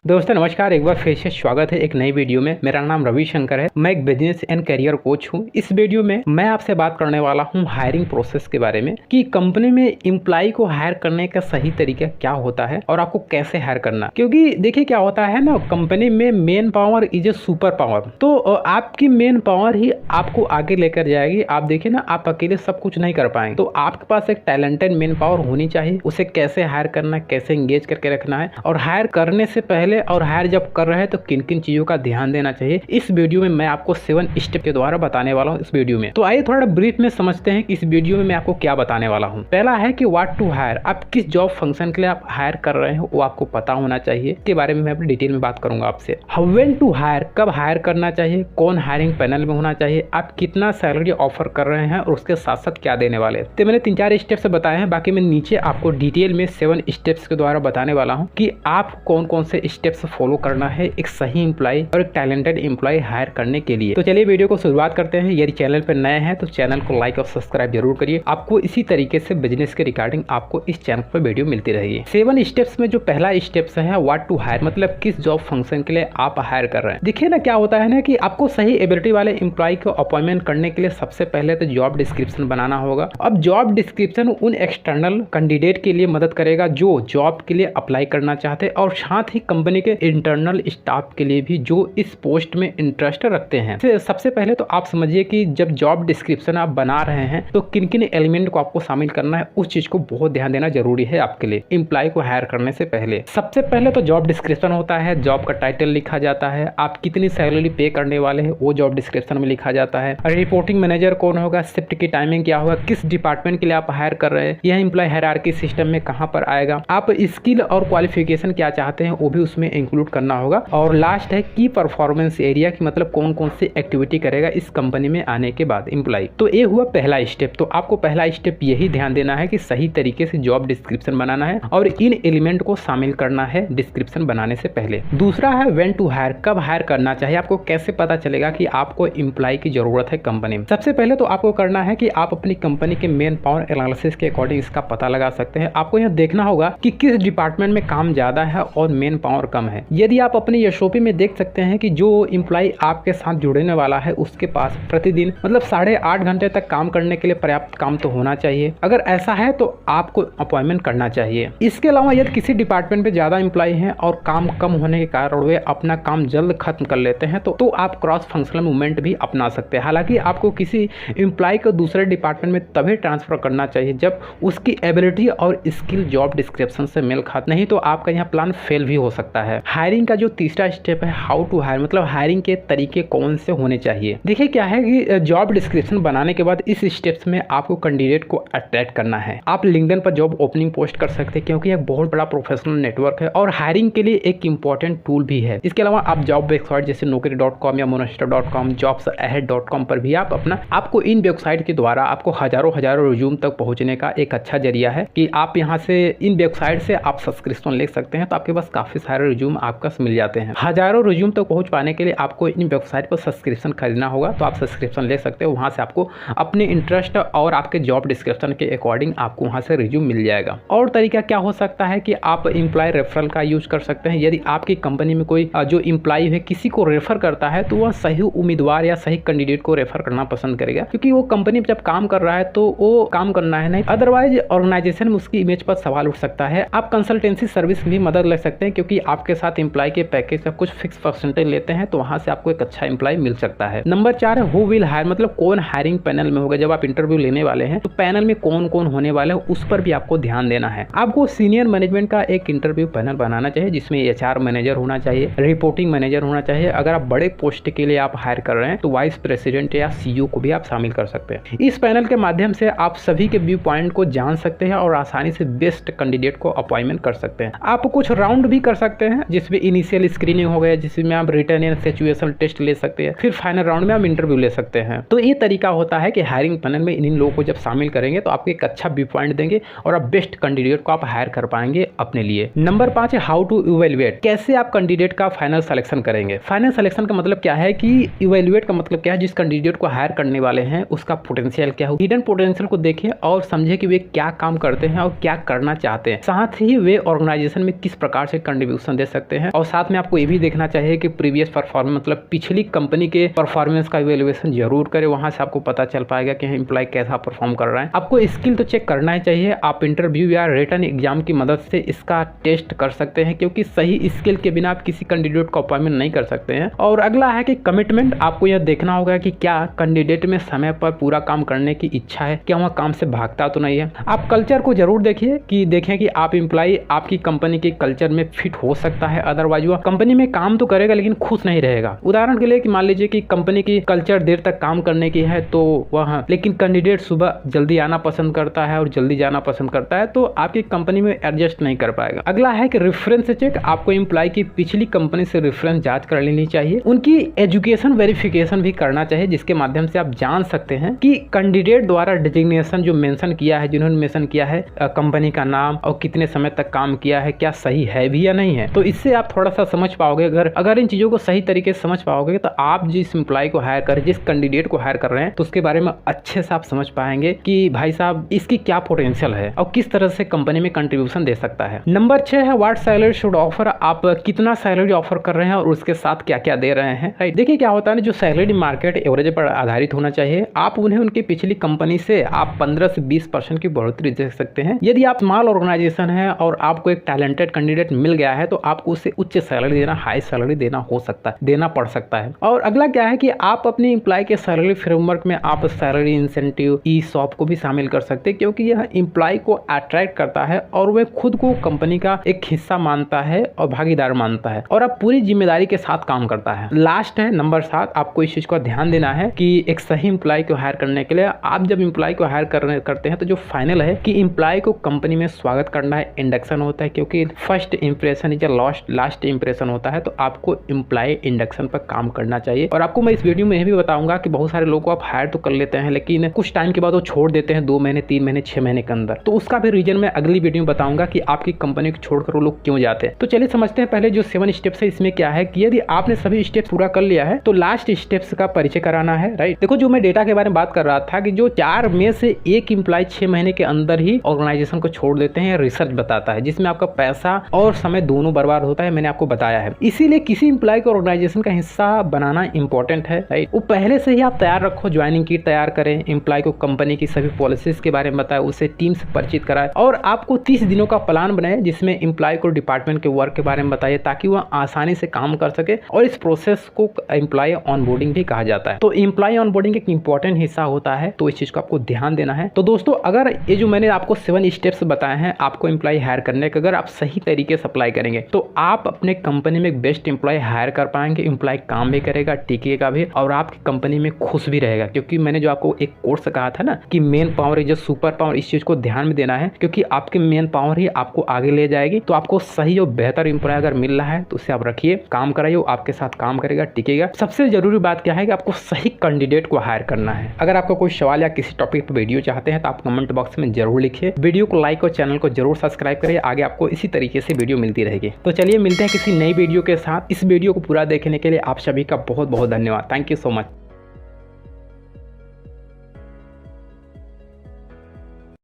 दोस्तों नमस्कार, एक बार फिर से स्वागत है एक नई वीडियो में। मेरा नाम रविशंकर है, मैं एक बिजनेस एंड करियर कोच हूं। इस वीडियो में मैं आपसे बात करने वाला हूं हायरिंग प्रोसेस के बारे में कि कंपनी में एम्प्लॉय को हायर करने का सही तरीका क्या होता है और आपको कैसे हायर करना। क्योंकि देखिए क्या होता है ना, कंपनी में main power is a super power. तो आपकी मेन पावर ही आपको आगे लेकर जाएगी। आप देखिए ना, आप अकेले सब कुछ नहीं कर पाएंगे, तो आपके पास एक टैलेंटेड मेन पावर होनी चाहिए। उसे कैसे हायर करना है, कैसे एंगेज करके रखना है, और हायर करने से पहले और हायर जब कर रहे हैं तो किन किन चीजों का ध्यान देना चाहिए, इस वीडियो में मैं आपको 7 स्टेप के द्वारा बताने वाला हूं इस वीडियो में। तो आइए थोड़ा ब्रीफ में समझते हैं कि इस वीडियो में मैं आपको क्या बताने वाला हूं। पहला है कि व्हाट टू हायर, आप किस जॉब फंक्शन के लिए आप हायर कर रहे हो वो आपको पता होना चाहिए। इसके बारे में मैं अपनी डिटेल में बात करूंगा आपसे। व्हेन टू हायर, कब हायर करना चाहिए, कौन हायरिंग पैनल में होना चाहिए, आप कितना सैलरी ऑफर कर रहे हैं और उसके साथ साथ क्या देने वाले हैं। तो मैंने 3-4 स्टेप्स बताए हैं, बाकी मैं नीचे आपको डिटेल में 7 स्टेप्स के द्वारा बताने वाला हूं कि आप कौन कौन से स्टेप्स फॉलो करना है एक सही एम्प्लॉय और एक टैलेंटेड एम्प्लॉय हायर करने के लिए। तो चलिए वीडियो को शुरुआत करते हैं। यदि चैनल पर नए हैं तो चैनल को लाइक और सब्सक्राइब जरूर करिए। आपको इसी तरीके से बिजनेस के रिगार्डिंग आपको इस चैनल पर वीडियो मिलती रहेगी। 7 स्टेप्स में जो पहला स्टेप्स है व्हाट टू हायर, मतलब किस जॉब फंक्शन के लिए आप हायर कर रहे हैं। देखिए ना, क्या होता है ना कि आपको सही एबिलिटी वाले एम्प्लॉय को अपॉइंटमेंट करने के लिए सबसे पहले तो जॉब डिस्क्रिप्शन बनाना होगा। अब जॉब डिस्क्रिप्शन उन एक्सटर्नल कैंडिडेट के लिए मदद करेगा जो जॉब के लिए अप्लाई करना चाहते हैं, और साथ ही कंपनी के इंटरनल स्टाफ के लिए भी जो इस पोस्ट में इंटरेस्ट रखते हैं। सबसे पहले तो आप समझिए कि जब जॉब डिस्क्रिप्शन आप बना रहे हैं तो किन किन एलिमेंट को आपको शामिल करना है, उस चीज को बहुत ध्यान देना जरूरी है आपके लिए एम्प्लॉय को हायर करने से पहले। सबसे पहले तो जॉब डिस्क्रिप्शन होता है, जॉब का टाइटल लिखा जाता है, आप कितनी सैलरी पे करने वाले हैं वो जॉब डिस्क्रिप्शन में लिखा जाता है, रिपोर्टिंग मैनेजर कौन होगा, शिफ्ट की टाइमिंग क्या होगा, किस डिपार्टमेंट के लिए आप हायर कर रहे हैं, यह एम्प्लॉय हायरार्की सिस्टम में कहां पर आएगा, आप स्किल और क्वालिफिकेशन क्या चाहते हैं वो भी उसमें इंक्लूड करना होगा। और लास्ट है की परफॉर्मेंस एरिया की, मतलब कौन कौन सी एक्टिविटी करेगा इस कंपनी में आने के बाद एम्प्लॉय। तो ये हुआ पहला स्टेप। तो आपको पहला स्टेप यही ध्यान देना है कि सही तरीके से जॉब डिस्क्रिप्शन बनाना है और इन एलिमेंट को शामिल करना है डिस्क्रिप्शन बनाने से पहले। दूसरा है व्हेन टू हायर, कब हायर करना चाहिए, आपको कैसे पता चलेगा कि आपको एम्प्लॉय की जरूरत है कंपनी में। सबसे पहले तो आपको करना है कि आप अपनी कंपनी के मेन पावर एनालिसिस के अकॉर्डिंग इसका पता लगा सकते हैं। आपको यह देखना होगा कि किस डिपार्टमेंट में काम ज्यादा है और मेन पावर कम है। यदि आप अपनी एसओपी में देख सकते हैं कि जो एम्प्लॉय आपके साथ जुड़ने वाला है उसके पास प्रतिदिन मतलब 8.5 घंटे तक काम करने के लिए पर्याप्त काम तो होना चाहिए। अगर ऐसा है तो आपको अपॉइंटमेंट करना चाहिए। इसके अलावा यदि किसी डिपार्टमेंट में ज्यादा एम्प्लॉय हैं और काम कम होने के कारण वे अपना काम जल्द खत्म कर लेते हैं तो आप क्रॉस फंक्शनल मूवमेंट भी अपना सकते हैं। हालांकि आपको किसी एम्प्लॉय को दूसरे डिपार्टमेंट में तभी ट्रांसफर करना चाहिए जब उसकी एबिलिटी और स्किल जॉब डिस्क्रिप्शन से मेल खाते, नहीं तो आपका यहाँ प्लान फेल भी हो सकता है। हायरिंग का जो तीसरा स्टेप है हाउ टू हायर, मतलब हायरिंग के तरीके कौन से होने चाहिए। देखिए क्या है कि जॉब डिस्क्रिप्शन बनाने के बाद इस स्टेप्स में आपको कैंडिडेट को अट्रैक्ट करना है। आप लिंक्डइन पर जॉब ओपनिंग पोस्ट कर सकते हैं क्योंकि एक बहुत बड़ा प्रोफेशनल नेटवर्क है और हायरिंग के लिए एक इंपॉर्टेंट टूल भी है। इसके अलावा आप जॉब वेबसाइट जैसे naukri.com या monster.com, jobsahead.com पर भी आपको इन वेबसाइट के द्वारा आपको हजारों रिज्यूम तक पहुंचने का एक अच्छा जरिया है कि आप यहाँ से इन वेबसाइट से आप सब्सक्रिप्शन ले सकते हैं, तो आपके पास काफी सारे रिज्यूम आपका मिल जाते हैं। हजारों रिज्यूम तक पहुंच पाने के लिए आपको इन वेबसाइट पर सब्सक्रिप्शन खरीदना होगा, तो आप सब्सक्रिप्शन ले सकते हो। वहां से आपको अपने इंटरेस्ट और आपके जॉब डिस्क्रिप्शन के अकॉर्डिंग आपको वहां से रिज्यूम मिल जाएगा। और तरीका क्या हो सकता है कि आप एम्प्लॉय रेफरल का यूज कर सकते हैं। यदि आपकी कंपनी में कोई जो एम्प्लॉय है किसी को रेफर करता है तो वह सही उम्मीदवार या सही कैंडिडेट को रेफर करना पसंद करेगा, क्योंकि वो कंपनी जब काम कर रहा है तो वो काम करना है, नहीं अदरवाइज ऑर्गेनाइजेशन में उसकी इमेज पर सवाल उठ सकता है। आप कंसल्टेंसी सर्विस भी मदद ले सकते हैं, क्योंकि आपके साथ एम्प्लॉय के पैकेज का कुछ फिक्स परसेंटेज लेते हैं, तो वहां से आपको एक अच्छा एम्प्लॉय मिल सकता है। नंबर 4 है हु विल हायर, मतलब कौन हायरिंग पैनल में होगा। जब आप इंटरव्यू लेने वाले हैं तो पैनल में कौन कौन होने वाले हैं उस पर भी आपको ध्यान देना है। आपको सीनियर मैनेजमेंट का एक इंटरव्यू पैनल बनाना चाहिए, जिसमें एचआर मैनेजर होना चाहिए, रिपोर्टिंग मैनेजर होना चाहिए। अगर आप बड़े पोस्ट के लिए आप हायर कर रहे हैं तो वाइस प्रेसिडेंट या सीईओ को भी आप शामिल कर सकते हैं। इस पैनल के माध्यम से आप सभी के व्यू पॉइंट को जान सकते हैं और आसानी से बेस्ट कैंडिडेट को अपॉइंटमेंट कर सकते हैं। आप कुछ राउंड भी कर सकते हैं, जिसमें इनिशियल स्क्रीनिंग हो गया, जिसमें आप रिटर्न एंड सिचुएशन टेस्ट ले सकते हैं, फिर फाइनल राउंड में आप इंटरव्यू ले सकते हैं। तो ये तरीका होता है कि हायरिंग पैनल में इन लोगों को जब शामिल करेंगे तो आपको एक अच्छा व्यू पॉइंट देंगे और आप बेस्ट कैंडिडेट को आप हायर कर पाएंगे अपने लिए। नंबर 5 है हाउ टू इवैल्यूएट, कैसे आप कैंडिडेट का फाइनल सिलेक्शन करेंगे। फाइनल सिलेक्शन का मतलब क्या है कि इवैल्यूएट का मतलब क्या है, जिस कैंडिडेट को हायर करने वाले हैं उसका पोटेंशियल क्या हो, हिडन पोटेंशियल को देखें और समझे कि वे क्या काम करते हैं और क्या करना चाहते हैं, साथ ही वे ऑर्गेनाइजेशन में किस प्रकार से कंट्रीब्यूशन दे सकते हैं। और साथ में आपको ये भी देखना चाहिए कि प्रीवियस परफॉर्मेंस मतलब पिछली कंपनी के परफॉर्मेंस का इवेल्युएशन जरूर करें, वहां से आपको पता चल पाएगा कि एम्प्लॉय कैसा परफॉर्म कर रहा है। आपको स्किल तो चेक करना ही चाहिए, आप इंटरव्यू या रिटन एग्जाम की मदद से इसका टेस्ट कर सकते हैं, क्योंकि सही स्किल के बिना आप किसी कैंडिडेट को अपॉइंटमेंट नहीं कर सकते हैं। और अगला है कि कमिटमेंट, आपको यह देखना होगा कि क्या कैंडिडेट में समय पर पूरा काम करने की इच्छा है, क्या वह काम से भागता तो नहीं है। आप कल्चर को जरूर देखिए कि देखें कि आप एम्प्लॉय आपकी कंपनी के कल्चर में फिट हो सकता है, अदरवाइज वह कंपनी में काम तो करेगा लेकिन खुश नहीं रहेगा। उदाहरण के लिए कि मान लीजिए कि कंपनी की कल्चर देर तक काम करने की है तो वह, लेकिन कैंडिडेट सुबह जल्दी आना पसंद करता है और जल्दी जाना पसंद करता है, तो आपकी कंपनी में एडजस्ट नहीं कर पाएगा। अगला है कि रेफरेंस चेक, आपको एम्प्लॉय की पिछली कंपनी से रेफरेंस जांच कर लेनी चाहिए, उनकी एजुकेशन वेरिफिकेशन भी करना चाहिए, जिसके माध्यम से आप जान सकते हैं कि कैंडिडेट द्वारा डिजिग्नेशन जो मेंशन किया है, जिन्होंने मेंशन किया है कंपनी का नाम और कितने समय तक काम किया है, क्या सही है भी या नहीं है। तो इससे आप थोड़ा सा समझ पाओगे। अगर इन चीजों को सही तरीके से समझ पाओगे तो आप जिस एम्प्लॉय को हायर कर, जिस कैंडिडेट को हायर कर रहे हैं, तो उसके बारे में अच्छे से आप समझ पाएंगे कि भाई साहब इसकी क्या पोटेंशियल है और किस तरह से कंपनी में कंट्रीब्यूशन दे सकता है। नंबर 6 है व्हाट सैलरी शुड ऑफर, आप कितना सैलरी ऑफर कर रहे हैं और उसके साथ क्या क्या दे रहे हैं। राइट, देखिए क्या होता है ना, जो सैलरी मार्केट एवरेज पर आधारित होना चाहिए। आप उन्हें उनकी पिछली कंपनी से आप 15 से 20% की बढ़ोतरी दे सकते हैं। यदि आप स्मॉल ऑर्गेनाइजेशन है और आपको एक टैलेंटेड कैंडिडेट मिल गया है तो आपको उससे उच्च सैलरी देना, हाई सैलरी देना हो सकता है, देना पड़ सकता है। और अगला क्या है कि आप अपने एम्प्लॉय के सैलरी फ्रेमवर्क में आप सैलरी इंसेंटिव, ई सॉप को भी शामिल कर सकते हैं, क्योंकि यह एम्प्लॉय को अट्रैक्ट करता है और वह खुद को कंपनी का एक हिस्सा मानता है और भागीदार मानता है और अब पूरी जिम्मेदारी के साथ काम करता है। लास्ट है नंबर 7, आपको इस चीज को ध्यान देना है कि एक सही एम्प्लॉय को हायर करने के लिए आप जब एम्प्लॉय को हायर करते हैं तो जो फाइनल है कि एम्प्लॉय को कंपनी में स्वागत करना है, इंडक्शन होता है, क्योंकि first impression is last impression होता है। तो आपको एम्प्लॉय इंडक्शन पर काम करना चाहिए। और आपको मैं इस वीडियो में यह भी बताऊंगा कि बहुत सारे लोग को आप हायर तो कर लेते हैं लेकिन कुछ टाइम के बाद वो छोड़ देते हैं, 2 महीने 3 महीने 6 महीने के अंदर। तो उसका भी रीजन मैं अगली वीडियो में बताऊंगा कि आपकी कंपनी को छोड़कर वो लोग क्यों जाते हैं। तो चलिए समझते हैं पहले जो 7 स्टेप्स है इसमें क्या है कि यदि आपने सभी स्टेप पूरा कर लिया है तो लास्ट स्टेप्स का परिचय कराना है। राइट, देखो जो मैं डेटा के बारे में बात कर रहा था कि जो 4 में से 1 एम्प्लॉय 6 महीने के अंदर ही ऑर्गेनाइजेशन को छोड़ देते हैं, रिसर्च बताता है, जिसमें आपका पैसा और समय दोनों बर्बाद होता है, मैंने आपको बताया है। इसीलिए किसी एम्प्लॉय को ऑर्गेनाइजेशन का हिस्सा बनाना इंपॉर्टेंट है। राइट, वो पहले से ही आप तैयार रखो, ज्वाइनिंग किट तैयार करें, एम्प्लॉय को कंपनी की सभी पॉलिसीज के बारे में बताए, उसे टीम से परिचित कराए और आपको 30 दिनों का प्लान बनाए जिसमें एम्प्लॉय को डिपार्टमेंट के वर्क के बारे में बताइए ताकि वह आसानी से काम कर सके। और इस प्रोसेस को एम्प्लॉय ऑनबोर्डिंग भी कहा जाता है। तो एम्प्लॉय ऑनबोर्डिंग एक इंपॉर्टेंट हिस्सा होता है, तो इस चीज को आपको ध्यान देना है। तो दोस्तों अगर ये जो मैंने आपको 7 स्टेप्स बताए हैं आपको एम्प्लॉय हायर करने के, अगर आप सही तरीके से अप्लाई करेंगे तो आप अपने कंपनी में एक बेस्ट एम्प्लॉय हायर कर पाएंगे। एम्प्लॉय काम भी करेगा, टिकेगा भी और आपकी कंपनी में खुश भी रहेगा। क्योंकि मैंने जो आपको एक कोर्स कहा था ना कि main power is super power, इस चीज को ध्यान में देना है क्योंकि आपकी मेन पावर ही आपको आगे ले जाएगी। तो आपको सही और बेहतर एम्प्लॉय अगर मिल रहा है तो उसे आप रखिए, काम कराइए, वो आपके साथ काम करेगा, टिकेगा। सबसे जरूरी बात क्या है कि आपको सही कैंडिडेट को हायर करना है। अगर आपका कोई सवाल या किसी टॉपिक पर वीडियो चाहते हैं तो आप कमेंट बॉक्स में जरूर लिखिए। वीडियो को लाइक और चैनल को जरूर सब्सक्राइब करिए, आगे आपको इसी तरीके से वीडियो मिलती रहेगी। तो चलिए मिलते हैं किसी नई वीडियो के साथ। इस वीडियो को पूरा देखने के लिए आप सभी का बहुत बहुत धन्यवाद। Thank you so much.